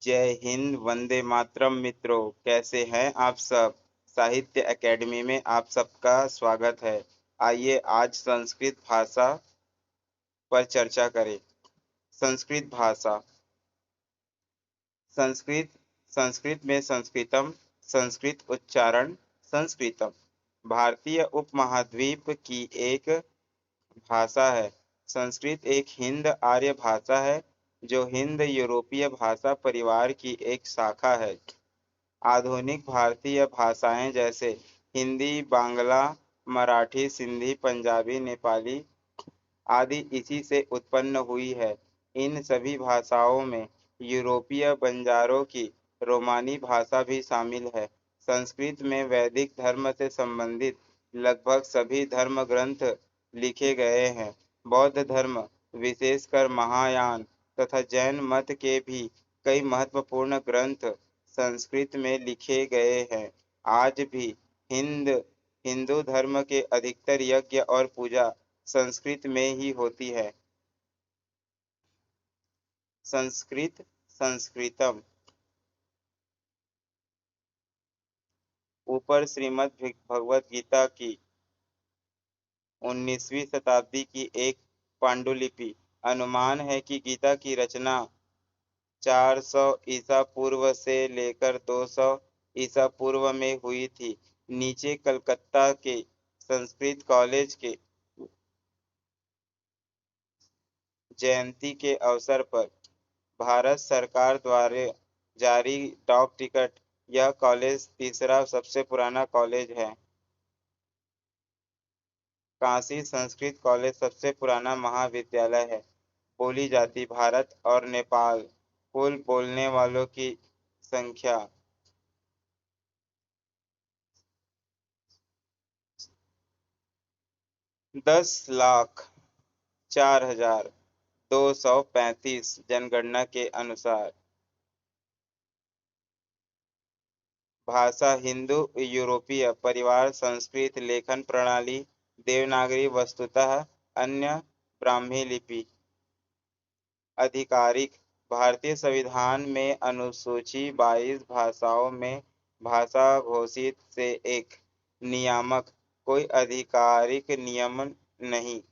जय हिंद, वंदे मातरम। मित्रों, कैसे हैं आप सब। साहित्य एकेडमी में आप सबका स्वागत है। आइए आज संस्कृत भाषा पर चर्चा करें। संस्कृत भाषा। संस्कृत संस्कृत में संस्कृतम, संस्कृत उच्चारण संस्कृतम, भारतीय उपमहाद्वीप की एक भाषा है। संस्कृत एक हिंद आर्य भाषा है जो हिंद यूरोपीय भाषा परिवार की एक शाखा है। आधुनिक भारतीय भाषाएं जैसे हिंदी, बांग्ला, मराठी, सिंधी, पंजाबी, नेपाली आदि इसी से उत्पन्न हुई है। इन सभी भाषाओं में यूरोपीय बंजारों की रोमानी भाषा भी शामिल है। संस्कृत में वैदिक धर्म से संबंधित लगभग सभी धर्म ग्रंथ लिखे गए हैं। बौद्ध धर्म, विशेषकर महायान तथा जैन मत के भी कई महत्वपूर्ण ग्रंथ संस्कृत में लिखे गए हैं। आज भी हिंद हिंदू धर्म के अधिकतर यज्ञ और पूजा संस्कृत में ही होती है। संस्कृत संस्कृतम। ऊपर श्रीमद् भगवत गीता की 19वीं शताब्दी की एक पांडुलिपि। अनुमान है कि गीता की रचना 400 ईसा पूर्व से लेकर 200 ईसा पूर्व में हुई थी। नीचे कलकत्ता के संस्कृत कॉलेज के जयंती के अवसर पर भारत सरकार द्वारा जारी डाक टिकट, यह कॉलेज तीसरा सबसे पुराना कॉलेज है। काशी संस्कृत कॉलेज सबसे पुराना महाविद्यालय है। बोली जाती भारत और नेपाल। कुल बोलने वालों की संख्या 10,04,235 जनगणना के अनुसार। भाषा हिंदू यूरोपीय परिवार। संस्कृत लेखन प्रणाली देवनागरी, वस्तुतः अन्य ब्राह्मी लिपि। आधिकारिक भारतीय संविधान में अनुसूची 22 भाषाओं में भाषा घोषित से एक नियामक कोई आधिकारिक नियमन नहीं।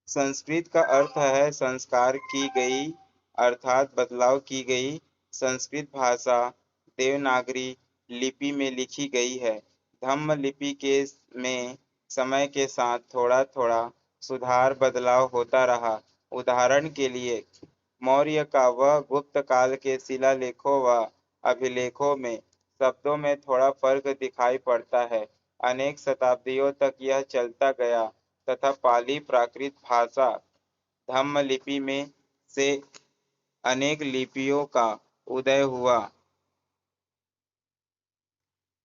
संस्कृत का अर्थ है संस्कार की गई, अर्थात बदलाव की गई। संस्कृत भाषा देवनागरी लिपि में लिखी गई है। धम्म लिपि के में समय के साथ थोड़ा थोड़ा सुधार बदलाव होता रहा। उदाहरण के लिए मौर्य का व गुप्त काल के शिलालेखों व अभिलेखों में शब्दों में थोड़ा फर्क दिखाई पड़ता है। अनेक शताब्दियों तक यह चलता गया तथा पाली प्राकृत भाषा धम्म लिपि में से अनेक लिपियों का उदय हुआ।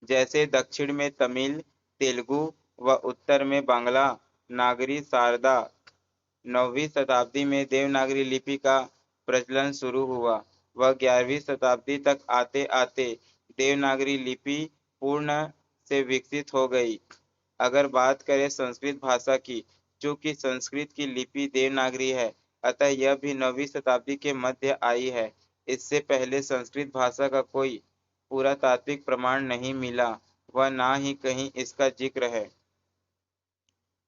जैसे दक्षिण में तमिल, तेलुगु व उत्तर में बांग्ला नागरी शारदा। 9वीं शताब्दी में देवनागरी लिपि का प्रचलन शुरू हुआ व 11वीं शताब्दी तक आते आते देवनागरी लिपि पूर्ण से विकसित हो गई। अगर बात करें संस्कृत भाषा की, चूंकि संस्कृत की लिपि देवनागरी है, अतः यह भी 9वीं शताब्दी के मध्य आई है। इससे पहले संस्कृत भाषा का कोई पुरातात्विक प्रमाण नहीं मिला व न ही कहीं इसका जिक्र है।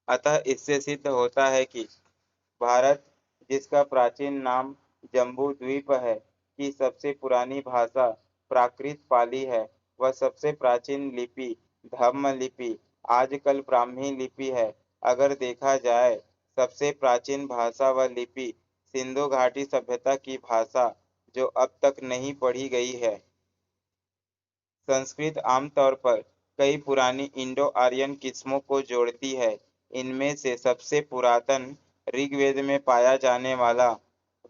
अतः इससे सिद्ध होता है कि भारत, जिसका प्राचीन नाम जम्बू द्वीप है, की सबसे पुरानी भाषा प्राकृत पाली है। वह सबसे प्राचीन लिपि धम्म लिपि आजकल ब्राह्मी लिपि है। अगर देखा जाए, सबसे प्राचीन भाषा व लिपि सिंधु घाटी सभ्यता की भाषा जो अब तक नहीं पढ़ी गई है। संस्कृत आमतौर पर कई पुरानी इंडो आर्यन किस्मों को जोड़ती है। इनमें से सबसे पुरातन ऋग्वेद में पाया जाने वाला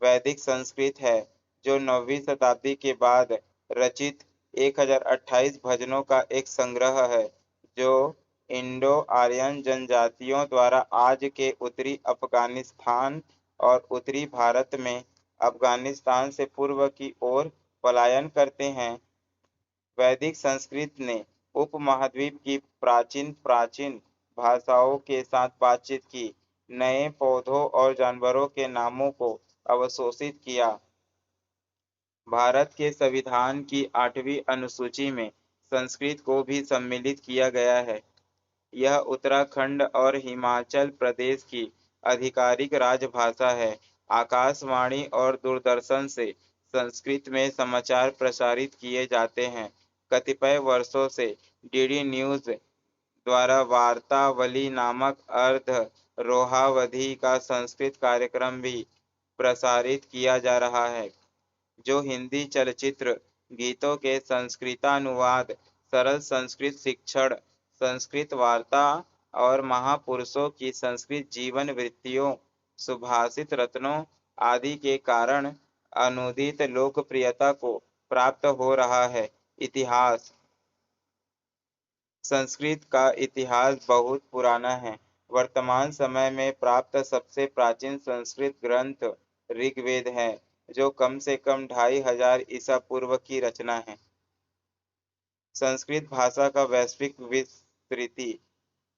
वैदिक संस्कृत है, जो 9वीं शताब्दी के बाद रचित 1028 भजनों का एक संग्रह है, जो इंडो आर्यन जनजातियों द्वारा आज के उत्तरी अफगानिस्तान और उत्तरी भारत में अफगानिस्तान से पूर्व की ओर पलायन करते हैं। वैदिक संस्कृत ने उपमहाद्वीप की प्राचीन प्राचीन भाषाओं के साथ बातचीत की। नए पौधों और जानवरों के नामों को अवशोषित किया। भारत के संविधान की 8वीं अनुसूची में संस्कृत को भी सम्मिलित किया गया है। यह उत्तराखंड और हिमाचल प्रदेश की आधिकारिक राजभाषा है। आकाशवाणी और दूरदर्शन से संस्कृत में समाचार प्रसारित किए जाते हैं। कतिपय वर्षों से डीडी न्यूज द्वारा वार्तावली नामक अर्ध-रोहावधि का संस्कृत कार्यक्रम भी प्रसारित किया जा रहा है, जो हिंदी चलचित्र गीतों के संस्कृतानुवाद, सरल संस्कृत शिक्षण, संस्कृत वार्ता और महापुरुषों की संस्कृत जीवन वृत्तियों, सुभाषित रत्नों आदि के कारण अनूदित लोकप्रियता को प्राप्त हो रहा है। इतिहास। संस्कृत का इतिहास बहुत पुराना है। वर्तमान समय में प्राप्त सबसे प्राचीन संस्कृत ग्रंथ ऋग्वेद है, जो कम से कम 2500 ईसा पूर्व की रचना है। संस्कृत भाषा का वैश्विक विस्तृति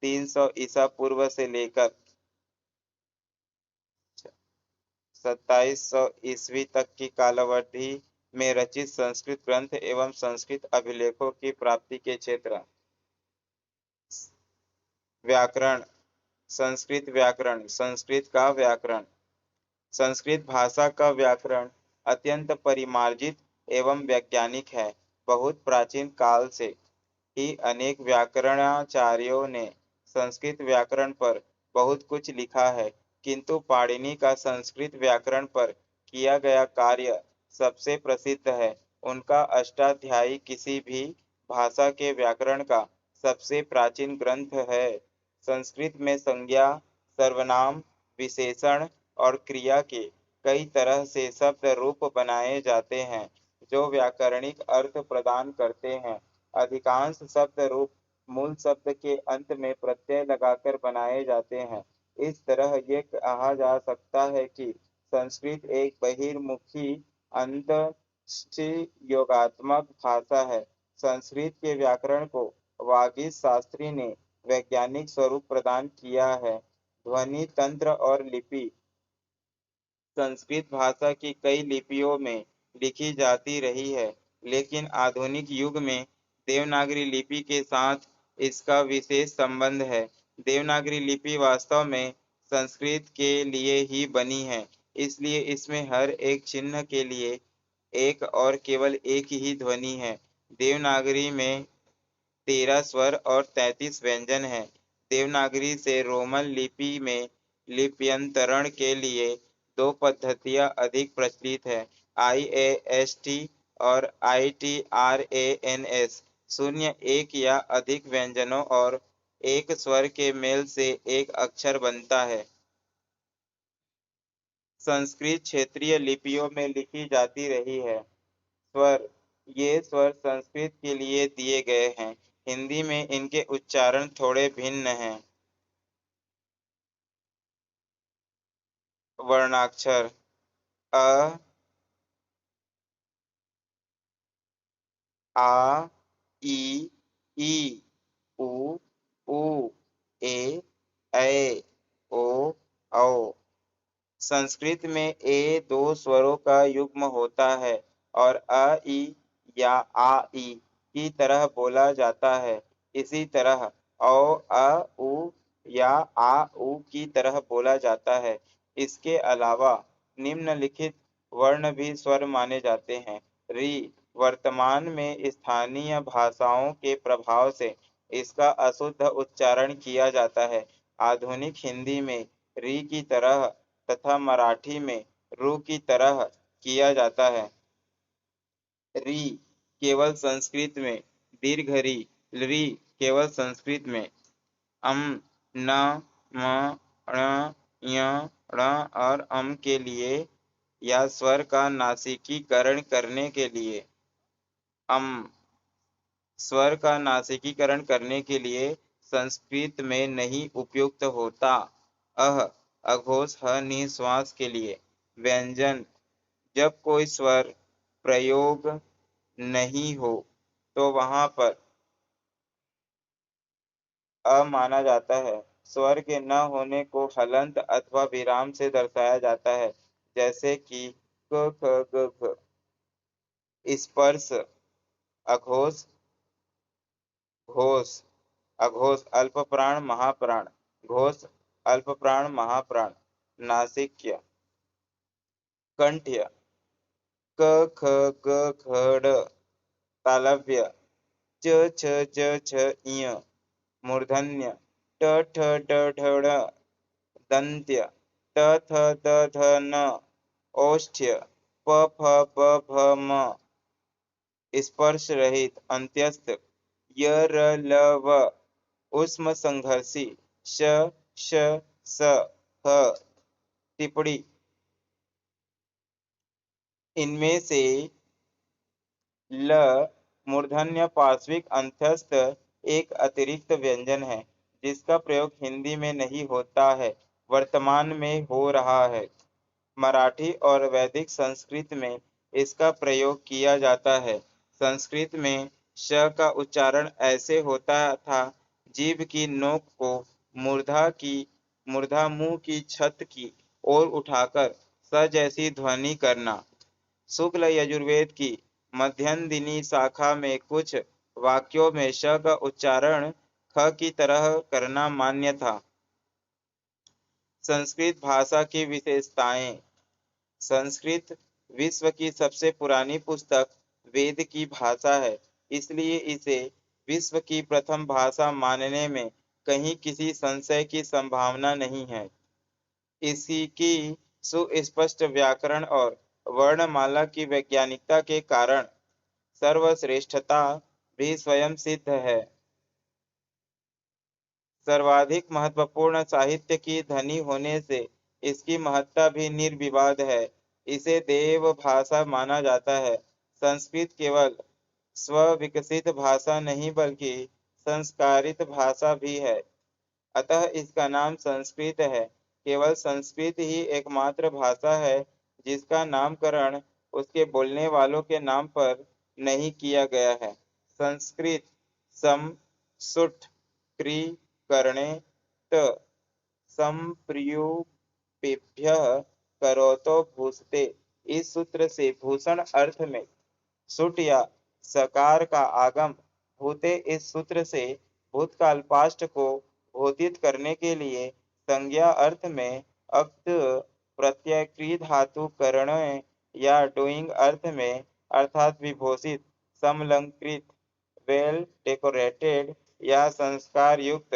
300 ईसा पूर्व से लेकर 2700 ईस्वी तक की कालावधि में रचित संस्कृत ग्रंथ एवं संस्कृत अभिलेखों की प्राप्ति के क्षेत्र। व्याकरण। संस्कृत व्याकरण। संस्कृत का व्याकरण। संस्कृत भाषा का व्याकरण अत्यंत परिमार्जित एवं वैज्ञानिक है। बहुत प्राचीन काल से ही अनेक व्याकरणाचार्यों ने संस्कृत व्याकरण पर बहुत कुछ लिखा है, किंतु पाणिनि का संस्कृत व्याकरण पर किया गया कार्य सबसे प्रसिद्ध है। उनका अष्टाध्यायी किसी भी भाषा के व्याकरण का सबसे प्राचीन ग्रंथ है। संस्कृत में संज्ञा, सर्वनाम, विशेषण और क्रिया के कई तरह से शब्द रूप बनाए जाते हैं, जो व्याकरणिक अर्थ प्रदान करते हैं। अधिकांश शब्द रूप मूल शब्द के अंत में प्रत्यय लगाकर बनाए जाते हैं। इस तरह ये कहा जा सकता है कि संस्कृत एक बहिर्मुखी अंतःयोगात्मक भाषा है। संस्कृत के व्याकरण को वागीश शास्त्री ने वैज्ञानिक स्वरूप प्रदान किया है। ध्वनि तंत्र और लिपि। संस्कृत भाषा की कई लिपियों में लिखी जाती रही है, लेकिन आधुनिक युग में देवनागरी लिपि के साथ इसका विशेष संबंध है। देवनागरी लिपि वास्तव में संस्कृत के लिए ही बनी है, इसलिए इसमें हर एक चिन्ह के लिए एक और केवल एक ही ध्वनि है। देवनागरी में 13 स्वर और 33 व्यंजन हैं। देवनागरी से रोमन लिपि में लिप्यंतरण के लिए दो पद्धतियां अधिक प्रचलित है, IAST और ITRANS। शून्य, एक या अधिक व्यंजनों और एक स्वर के मेल से एक अक्षर बनता है। संस्कृत क्षेत्रीय लिपियों में लिखी जाती रही है। स्वर। ये स्वर संस्कृत के लिए दिए गए हैं। हिंदी में इनके उच्चारण थोड़े भिन्न हैं। वर्णाक्षर। अ, आ, ई, ई, उ, ऊ, ए, ऐ, ओ, औ। संस्कृत में ए दो स्वरों का युग्म होता है और अ ई या आ ई की तरह बोला जाता है। इसी तरह औ अ उ या आ उ की तरह बोला जाता है। इसके अलावा निम्नलिखित वर्ण भी स्वर माने जाते हैं। री। वर्तमान में स्थानीय भाषाओं के प्रभाव से इसका अशुद्ध उच्चारण किया जाता है। आधुनिक हिंदी में री की तरह तथा मराठी में रू की तरह किया जाता है। री केवल संस्कृत में, दीर्घ री, री केवल संस्कृत में। अम, न, म, ण, य, ण और अम के लिए या स्वर का नासिकीकरण करने के लिए अम स्वर का नासिकीकरण करने के लिए संस्कृत में नहीं उपयुक्त होता। अह अघोष ह निश्वास के लिए। व्यंजन। जब कोई स्वर प्रयोग नहीं हो तो वहां पर अ माना जाता है। स्वर के न होने को हलंत अथवा विराम से दर्शाया जाता है, जैसे कि क ख ग घ। स्पर्श अघोष घोष अघोष अल्प प्राण महाप्राण घोष अल्प प्राण महाप्राण। नासिक्य कंठ्य क ख ग घ ड़। तालव्य च छ ज छ इय। मूर्धन्य ट ठ ड ढ ण। दंत्य ट थ द ध न। ओष्ठ्य प फ ब भ म। स्पर्श रहित अंत्यस्थ य र ल व। उष्म संघर्षी श श स ह। टिप्पणी इनमें से ल मूर्धन्य पार्श्विक अंत्यस्थ एक अतिरिक्त व्यंजन है जिसका प्रयोग हिंदी में नहीं होता है, वर्तमान में हो रहा है। मराठी और वैदिक संस्कृत में इसका प्रयोग किया जाता है। संस्कृत में श का उच्चारण ऐसे होता था, जीभ की नोक को मूर्धा मुंह की छत की ओर उठाकर स जैसी ध्वनि करना। शुक्ल यजुर्वेद की मध्यन्दिनी शाखा में कुछ वाक्यों में श का उच्चारण ख की तरह करना मान्य था। संस्कृत भाषा की विशेषताएं। संस्कृत विश्व की सबसे पुरानी पुस्तक वेद की भाषा है, इसलिए इसे विश्व की प्रथम भाषा मानने में कहीं किसी संशय की संभावना नहीं है। इसकी सुस्पष्ट व्याकरण और वर्णमाला की वैज्ञानिकता के कारण सर्वश्रेष्ठता भी स्वयं सिद्ध है। सर्वाधिक महत्वपूर्ण साहित्य की धनी होने से इसकी महत्ता भी निर्विवाद है। इसे देव भाषा माना जाता है। संस्कृत केवल स्व-विकसित भाषा नहीं बल्कि संस्कारित भाषा भी है, अतः इसका नाम संस्कृत है। केवल संस्कृत ही एकमात्र भाषा है जिसका नामकरण उसके बोलने वालों के नाम पर नहीं किया गया है। संस्कृत सम सुठ क्री करणे त संप्रयुक्तेभ्यः करोतो भूषते। इस सूत्र से भूषण अर्थ में सुट या सकार का आगम, भूते इस सूत्र से भूतकाल पास्ट को भूतित करने के लिए, संज्ञा अर्थ में अक्त प्रत्यय क्री धातु करणे या डूइंग अर्थ में अर्थात विभूषित, समलंकृत वेल डेकोरेटेड या संस्कार युक्त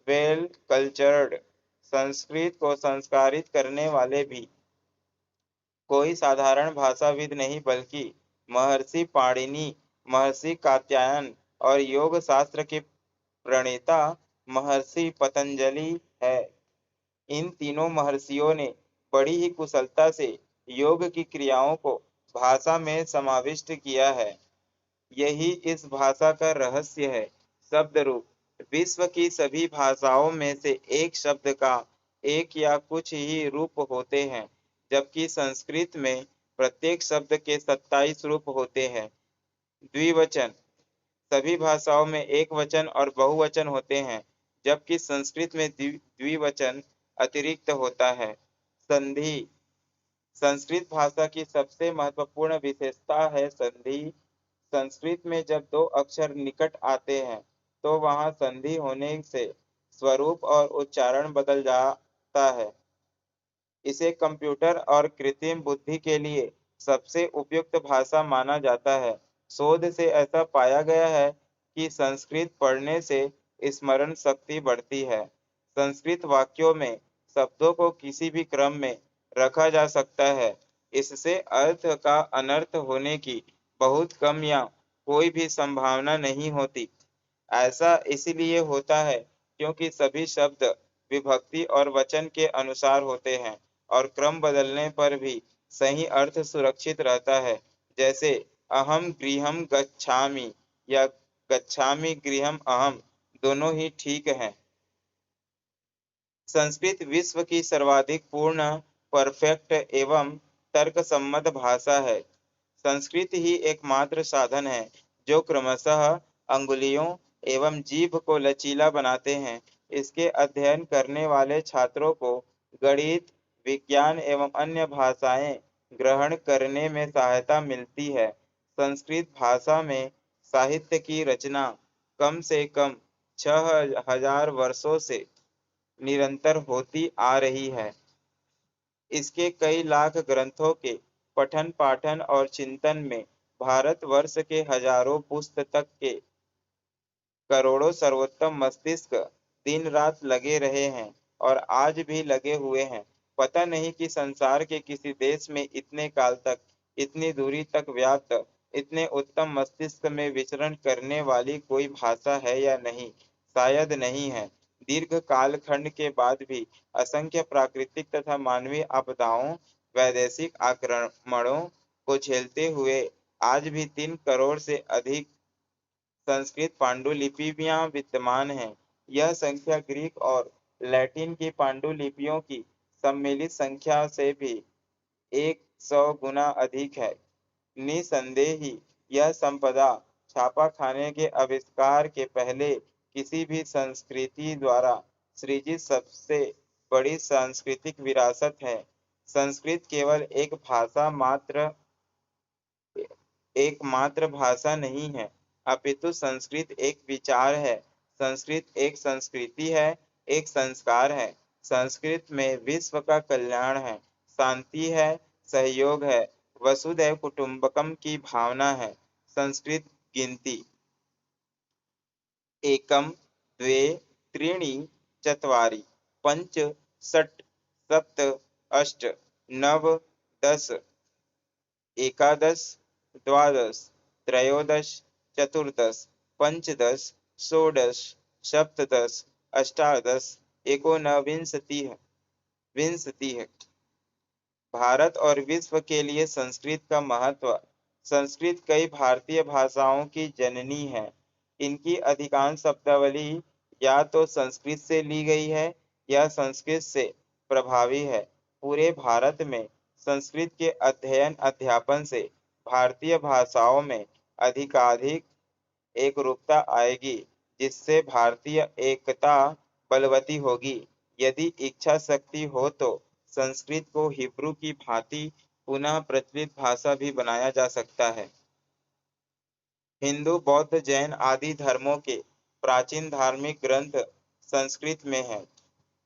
वेल कल्चर्ड। संस्कृत को संस्कारित करने वाले भी कोई साधारण भाषाविद नहीं बल्कि महर्षि पाणिनि, महर्षि कात्यायन और योग शास्त्र के प्रणेता महर्षि पतंजलि है। इन तीनों महर्षियों ने बड़ी ही कुशलता से योग की क्रियाओं को भाषा में समाविष्ट किया है। यही इस भाषा का रहस्य है। शब्द रूप। विश्व की सभी भाषाओं में से एक शब्द का एक या कुछ ही रूप होते हैं, जबकि संस्कृत में प्रत्येक शब्द के 27 रूप होते हैं। द्विवचन। सभी भाषाओं में एक वचन और बहुवचन होते हैं, जबकि संस्कृत में द्विवचन अतिरिक्त होता है। संधि। संस्कृत भाषा की सबसे महत्वपूर्ण विशेषता है संधि। संस्कृत में जब दो अक्षर निकट आते हैं तो वहां संधि होने से स्वरूप और उच्चारण बदल जाता है। इसे कंप्यूटर और कृत्रिम बुद्धि के लिए सबसे उपयुक्त भाषा माना जाता है। शोध से ऐसा पाया गया है कि संस्कृत पढ़ने से स्मरण शक्ति बढ़ती है। संस्कृत वाक्यों में शब्दों को किसी भी क्रम में रखा जा सकता है। इससे अर्थ का अनर्थ होने की बहुत कम या कोई भी संभावना नहीं होती। ऐसा इसलिए होता है क्योंकि सभी शब्द विभक्ति और वचन के अनुसार होते हैं और क्रम बदलने पर भी सही अर्थ सुरक्षित रहता है। जैसे अहम गृहम गच्छामि या गच्छामि गृहम अहम, दोनों ही ठीक हैं। संस्कृत विश्व की सर्वाधिक पूर्ण, परफेक्ट एवं तर्कसम्मत भाषा है। संस्कृत ही एकमात्र साधन है जो क्रमशः अंगुलियों एवं जीभ को लचीला बनाते हैं इसके अध्ययन करने वाले छात्रों को गणित, विज्ञान एवं अन्य भाषाएं ग्रहण करने में सहायता मिलती है। संस्कृत भाषा में साहित्य की रचना कम से कम 6,000 वर्षों से निरंतर होती आ रही है। इसके कई लाख ग्रंथों के पठन पाठन और चिंतन में भारतवर्ष के हजारों पुस्तक के करोड़ों सर्वोत्तम मस्तिष्क दिन रात लगे रहे हैं और आज भी लगे हुए हैं। पता नहीं कि संसार के किसी देश में इतने काल तक, इतनी दूरी तक व्याप्त, इतने उत्तम मस्तिष्क में विचरण करने वाली कोई भाषा है या नहीं। शायद नहीं है। दीर्घ कालखंड के बाद भी असंख्य प्राकृतिक तथा मानवीय आपदाओं, वैदेशिक आक्रमणों को झेलते हुए आज भी 3 करोड़ से अधिक संस्कृत पांडुलिपियां विद्यमान हैं। यह संख्या ग्रीक और लैटिन की पांडुलिपियों की सम्मिलित संख्या से भी 100 गुना अधिक है। निसंदेह ही यह संपदा छापाखाने के आविष्कार के पहले किसी भी संस्कृति द्वारा सृजित सबसे बड़ी सांस्कृतिक विरासत है। संस्कृत केवल एकमात्र भाषा नहीं है, अपितु संस्कृत एक विचार है, संस्कृत एक संस्कृति है, एक संस्कार है। संस्कृत में विश्व का कल्याण है, शांति है, सहयोग है, वसुधैव कुटुंबकम की भावना है। संस्कृत गिनती एकम, द्वे, त्रीणि, चत्वारि, पंच, षट्, सप्त, अष्ट, नव, दश, एकादश, द्वादश, त्रयोदश, चतुर्दश, पंचदश, षोडश, सप्तदश, अष्टादश, एकोनविंशतिः विंशतिः। भारत और विश्व के लिए संस्कृत का महत्व। संस्कृत कई भारतीय भाषाओं की जननी है। इनकी अधिकांश शब्दावली या तो संस्कृत से ली गई है या संस्कृत से प्रभावी है। पूरे भारत में संस्कृत के अध्ययन अध्यापन से भारतीय भाषाओं में अधिकाधिक एकरूपता आएगी, जिससे भारतीय एकता बलवती होगी। यदि इच्छा शक्ति हो तो संस्कृत को हिब्रू की भांति पुनः प्रचलित भाषा भी बनाया जा सकता है। हिंदू, बौद्ध, जैन आदि धर्मों के प्राचीन धार्मिक ग्रंथ संस्कृत में हैं।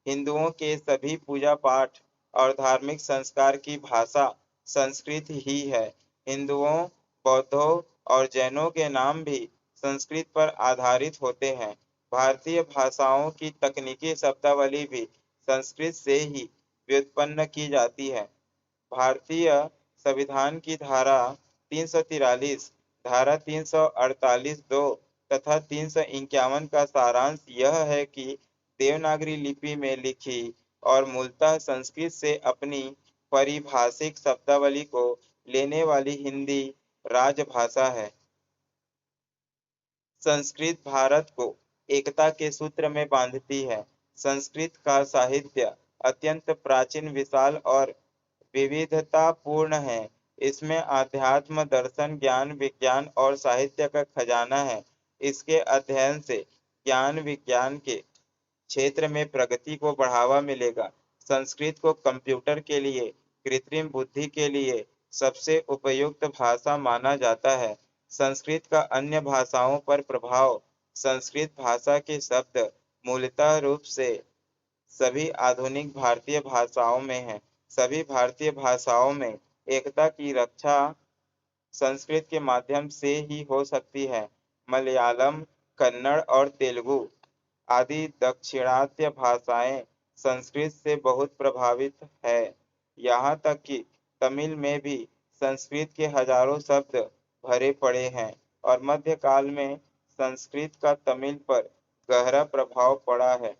हिंदुओं के सभी पूजा पाठ और धार्मिक संस्कार की भाषा संस्कृत ही है। हिंदुओं, बौद्धों और जैनों के नाम भी संस्कृत पर आधारित होते हैं। भारतीय भाषाओं की तकनीकी शब्दावली भी संस्कृत से ही व्युत्पन्न की जाती है। भारतीय संविधान की धारा 343, धारा 348(2) तथा 351 का सारांश यह है कि देवनागरी लिपि में लिखी और मूलतः संस्कृत से अपनी पारिभाषिक शब्दावली को लेने वाली हिंदी राजभाषा है। संस्कृत भारत को एकता के सूत्र में बांधती है। संस्कृत का साहित्य अत्यंत प्राचीन, विशाल और विविधतापूर्ण है। इसमें आध्यात्म, दर्शन, ज्ञान, विज्ञान और साहित्य का खजाना है। इसके अध्ययन से ज्ञान विज्ञान के क्षेत्र में प्रगति को बढ़ावा मिलेगा। संस्कृत को कंप्यूटर के लिए, कृत्रिम बुद्धि के लिए सबसे उपयुक्त भाषा माना जाता है। संस्कृत का अन्य भाषाओं पर प्रभाव। संस्कृत भाषा के शब्द मूलतः रूप से सभी आधुनिक भारतीय भाषाओं में है। सभी भारतीय भाषाओं में एकता की रक्षा संस्कृत के माध्यम से ही हो सकती है। मलयालम, कन्नड़ और तेलुगु आदि दाक्षिणात्य भाषाएं संस्कृत से बहुत प्रभावित है। यहाँ तक कि तमिल में भी संस्कृत के हजारों शब्द भरे पड़े हैं और मध्यकाल में संस्कृत का तमिल पर गहरा प्रभाव पड़ा है।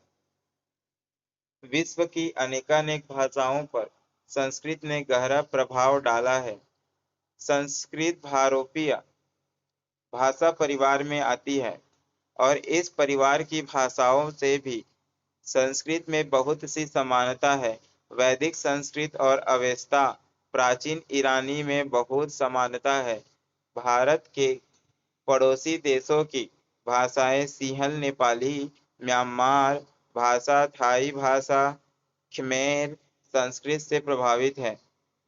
विश्व की अनेकानेक भाषाओं पर संस्कृत ने गहरा प्रभाव डाला है। संस्कृत भारोपीय भाषा परिवार में आती है और इस परिवार की भाषाओं से भी संस्कृत में बहुत सी समानता है। वैदिक संस्कृत और अवेस्ता प्राचीन ईरानी में बहुत समानता है। भारत के पड़ोसी देशों की भाषाएं सिंहल नेपाली, म्यांमार भाषा थाई भाषा खमेर संस्कृत से प्रभावित है।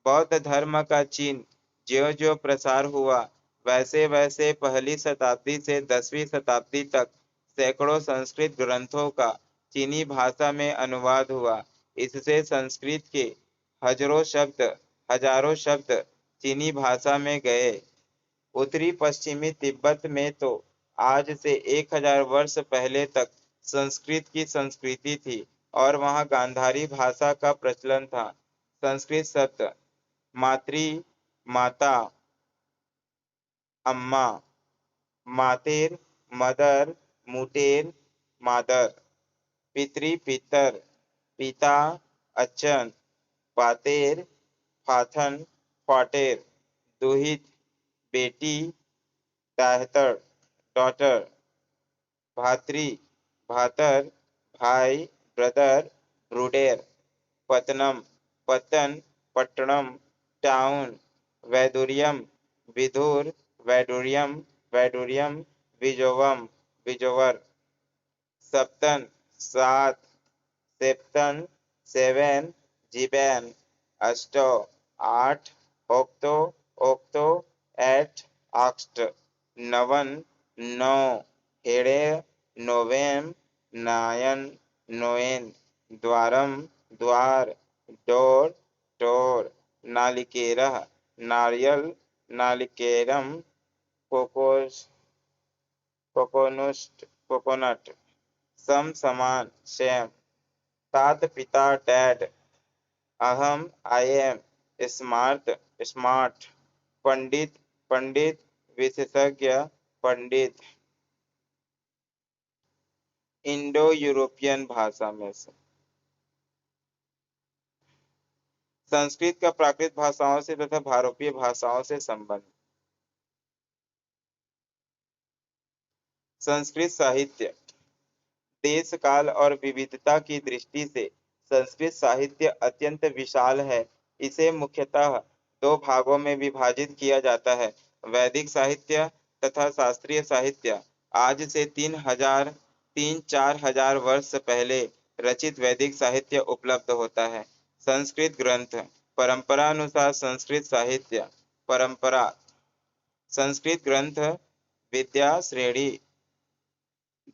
बौद्ध धर्म का चीन ज्यो ज्यो प्रसार हुआ, वैसे वैसे पहली शताब्दी से 10वीं शताब्दी तक सैकड़ों संस्कृत ग्रंथों का चीनी भाषा में अनुवाद हुआ। इससे संस्कृत के हजारों शब्द चीनी भाषा में गए। उत्तरी पश्चिमी तिब्बत में तो आज से 1000 वर्ष पहले तक संस्कृत की संस्कृति थी और वहाँ गांधारी भाषा का प्रचलन था। संस्कृत शब्द मातृ माता, अम्मा, मातेर मदर, मुटेर मादर, पितृ पितर, पिता अच्चन, पातेर फाथन फाटेर, दुहित बेटी दाहतर डॉटर, भातृ भातर भाई ब्रदर ब्रूडेर, पत्तनम पत्तन पट्टणम टाउन, वैदुर्यम विदुर वैडूर्यम वैडूर्यम, विजोवम विजोवर, सप्तन सात, सेप्तन सेवन, जीबैन अष्टो आठ, ओक्तो ओक्तो एट आक्स्ट, नवन नौ, हेड़े नोवेम नायन नोएन, द्वारम द्वार, डोर डोर, नालिकेरः नारियल नालिकेरम, कोकोस कोकोनुस्ट कोकोनट, सम समान सेम, तात पिता डैड, अहम आई एम, स्मार्ट स्मार्ट, पंडित पंडित, विशेषज्ञ पंडित। इंडो यूरोपियन भाषा में से संस्कृत का प्राकृत भाषाओं से तथा भारतीय भाषाओं से संबंध। संस्कृत साहित्य देश काल और विविधता की दृष्टि से संस्कृत साहित्य अत्यंत विशाल है। इसे मुख्यतः दो भागों में विभाजित किया जाता है, वैदिक साहित्य तथा शास्त्रीय साहित्य। आज से 3,000-4,000 वर्ष पहले रचित वैदिक साहित्य उपलब्ध होता है। संस्कृत ग्रंथ परंपरा अनुसार संस्कृत साहित्य परंपरा संस्कृत ग्रंथ विद्या श्रेणी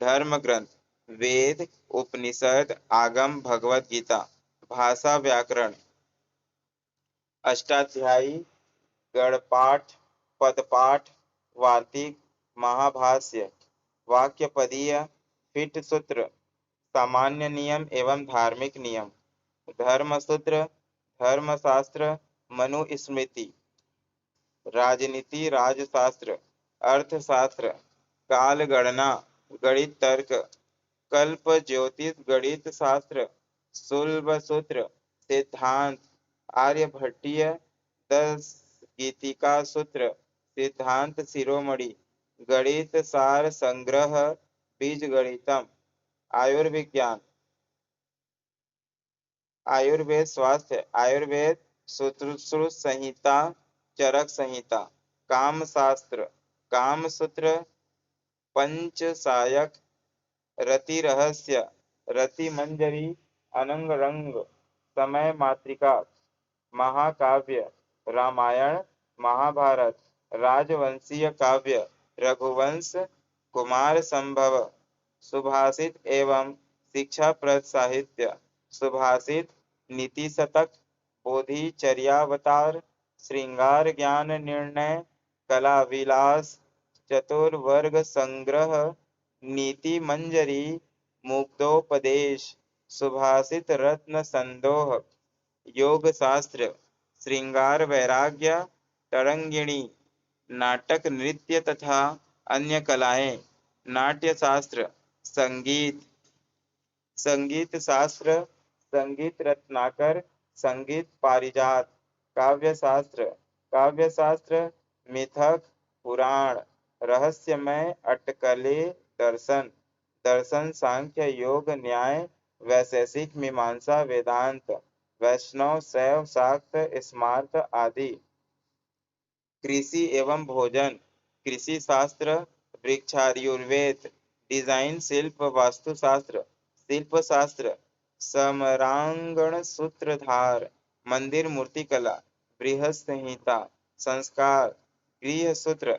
धर्म ग्रंथ वेद उपनिषद आगम भगवत गीता। भाषा व्याकरण अष्टाध्यायी गणपाठ पदपाठ वार्तिक महाभाष्य वाक्यपदीय फिट सूत्र सामान्य नियम एवं धार्मिक नियम। धर्मसूत्र धर्मशास्त्र मनुस्मृति राजनीति राजशास्त्र अर्थशास्त्र काल गणना गणित तर्क कल्प ज्योतिष गणित शास्त्र सुलभ सूत्र सिद्धांत आर्यभट्टीय दस गीतिका सूत्र सिद्धांत शिरोमणि गणित सार संग्रह बीज गणितम। आयुर्विज्ञान आयुर्वेद स्वास्थ्य आयुर्वेद सूत्र संहिता चरक संहिता। काम शास्त्र काम सूत्र पंचसायक रति रहस्य रति मंजरी अनंग रंग समय मातृका। महाकाव्य रामायण महाभारत राजवंशीय काव्य रघुवंश कुमार संभव। सुभाषित एवं शिक्षाप्रद साहित्य सुभाषित नीति शतक बोधिचर्यावतार श्रृंगार ज्ञान निर्णय कला विलास चतुर्वर्ग संग्रह नीति मंजरी मुग्धोपदेश सुभाषित रत्न संदोह। योग शास्त्र श्रृंगार वैराग्य तरंगिणी नाटक नृत्य तथा अन्य कलाएं। नाट्य शास्त्र संगीत संगीत शास्त्र संगीत रत्नाकर संगीत पारिजात। काव्य शास्त्र मिथक पुराण रहस्यमय अटकले दर्शन दर्शन सांख्य योग न्याय वैशेषिक मीमांसा वेदांत वैष्णव शैव शाक्त स्मार्त आदि। कृषि एवं भोजन कृषि शास्त्र वृक्षायुर्वेद डिजाइन शिल्प वास्तुशास्त्र शिल्प शास्त्र समरांगण सूत्रधार, मंदिर मूर्तिकला बृहत संहिता, संस्कार गृह सूत्र,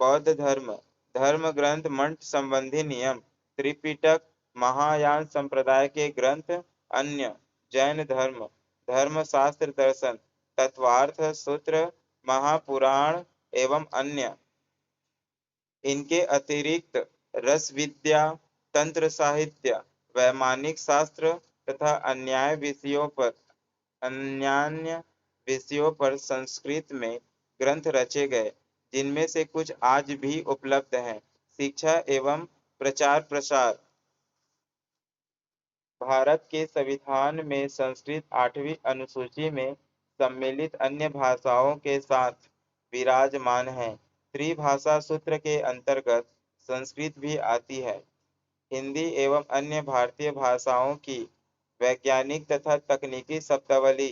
बौद्ध धर्म धर्म ग्रंथ मंत्र संबंधी नियम, त्रिपिटक महायान संप्रदाय के ग्रंथ, अन्य जैन धर्म धर्म शास्त्र दर्शन तत्वार्थ सूत्र महापुराण एवं अन्य। इनके अतिरिक्त रस विद्या, तंत्र साहित्य, वैमानिक शास्त्र तथा अन्यान्य विषयों पर संस्कृत में ग्रंथ रचे गए, जिनमें से कुछ आज भी उपलब्ध हैं। शिक्षा एवं प्रचार प्रसार। भारत के संविधान में संस्कृत 8वीं अनुसूची में सम्मिलित अन्य भाषाओं के साथ विराजमान है। त्रिभाषा सूत्र के अंतर्गत संस्कृत भी आती है। हिंदी एवं अन्य भारतीय भाषाओं की वैज्ञानिक तथा तकनीकी शब्दावली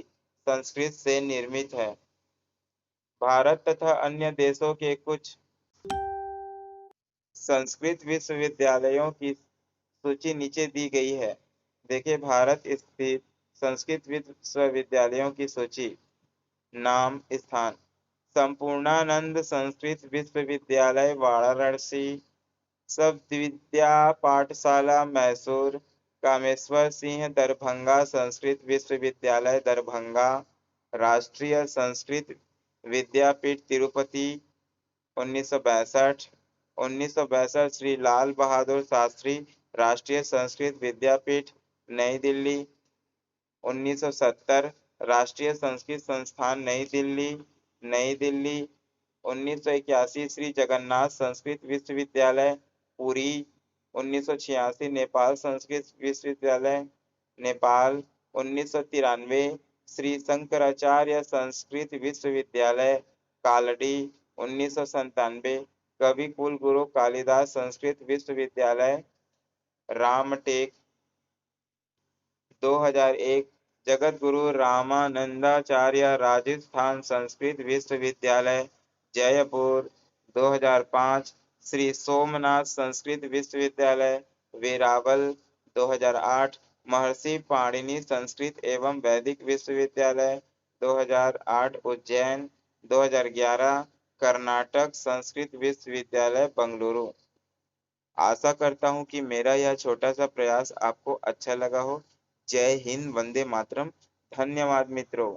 संस्कृत से निर्मित है। भारत तथा अन्य देशों के कुछ संस्कृत विश्वविद्यालयों की सूची नीचे दी गई है। देखिए, भारत स्थित संस्कृत विश्वविद्यालयों की सूची। नाम, स्थान: संपूर्णानंद संस्कृत विश्वविद्यालय वाराणसी, शब्दविद्या पाठशाला मैसूर, कामेश्वर सिंह दरभंगा संस्कृत विश्वविद्यालय दरभंगा, राष्ट्रीय संस्कृत विद्यापीठ तिरुपति 1962, 1962 श्री लाल बहादुर शास्त्री राष्ट्रीय संस्कृत विद्यापीठ नई दिल्ली, 1970 राष्ट्रीय संस्कृत संस्थान नई दिल्ली, नई दिल्ली, 1981 श्री जगन्नाथ संस्कृत विश्वविद्यालय पुरी, 1986 नेपाल संस्कृत विश्वविद्यालय नेपाल, 1993 श्री शंकराचार्य संस्कृत विश्वविद्यालय कालडी, 1997 कवि कुल गुरु कालिदास संस्कृत विश्वविद्यालय रामटेक, 2001 जगत गुरु रामानंदाचार्य राजस्थान संस्कृत विश्वविद्यालय जयपुर, 2005 श्री सोमनाथ संस्कृत विश्वविद्यालय वेरावल, 2008 महर्षि पाणिनि संस्कृत एवं वैदिक विश्वविद्यालय 2008 उज्जैन, 2011 कर्नाटक संस्कृत विश्वविद्यालय बंगलुरु। आशा करता हूँ कि मेरा यह छोटा सा प्रयास आपको अच्छा लगा हो। जय हिंद, वंदे मातरम। धन्यवाद मित्रों।